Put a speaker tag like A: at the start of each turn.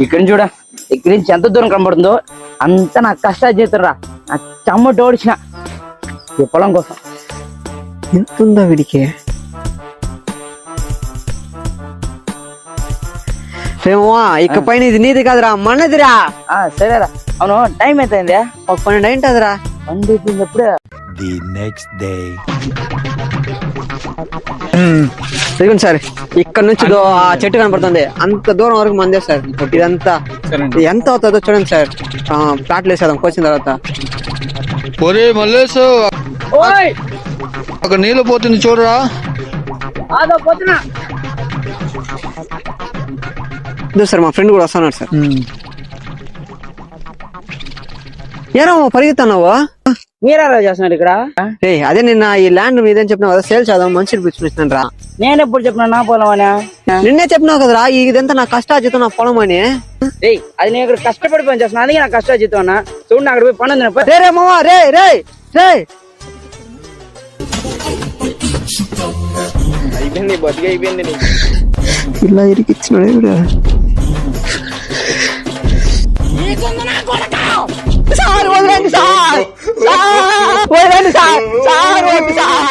A: ఇక్కడ చూడ ఇక్కడి నుంచి ఎంత దూరం కనబడుతుందో అంత నా కష్టార్జితంరా. నా చెమట ఓడిచిన ఈ పొలం కోసం.
B: ఎంత ఉందా వీడికి? రేమా ఇక పైన ఇది నీది కాదురా, మనదిరా.
A: సరేరా. అవును టైం అయిపోయింది.
B: ఒక 12 అయింటదిరా.
A: 12 అయిపోయింది ఎప్పుడే.
C: The next day.
B: ఇదిగోండి సార్, ఇక్కడ నుంచి ఆ చెట్టు కనపడుతుంది, అంత దూరం వరకు మందే సార్. ఇదంతా ఎంత అవుతుందో చూడండి సార్. ప్లాట్లు వేసేద్దాం వచ్చిన తర్వాత.
D: ఒరే మల్లేసు, అక్కడ నీళ్ళు పోతుంది చూడరా.
B: సార్ మా ఫ్రెండ్ కూడా వస్తున్నాడు సార్. ఏరా పరిగెత్తున్నావా?
A: మీరెలా చేస్తున్నారు ఇక్కడ?
B: అదే నిన్న ఈ ల్యాండ్ మీదని చెప్పినావు కదా, సేల్ చేద్దాం మనిషిని పిలిచినాను రా.
A: నేను ఎప్పుడు చెప్పినా నా పొలం అని?
B: నిన్నే చెప్పినావు కదరా, ఇదంతా నా కష్టార్జితం, నా పొలం అని.
A: అది నేను ఇక్కడ కష్టపడి పని చేస్తున్నా, అందుకే నా కష్టార్జితం అన్నా. చూడండి అక్కడ పోయి పని ఉంది.
B: రే మావా, రే రే రే.
A: అయిపోయింది, బతికి అయిపోయింది.
B: ఇలా ఇరికిచ్చినాడు. సార్ వదలండి సార్, వదలండి సార్, సార్ వద్దు సార్.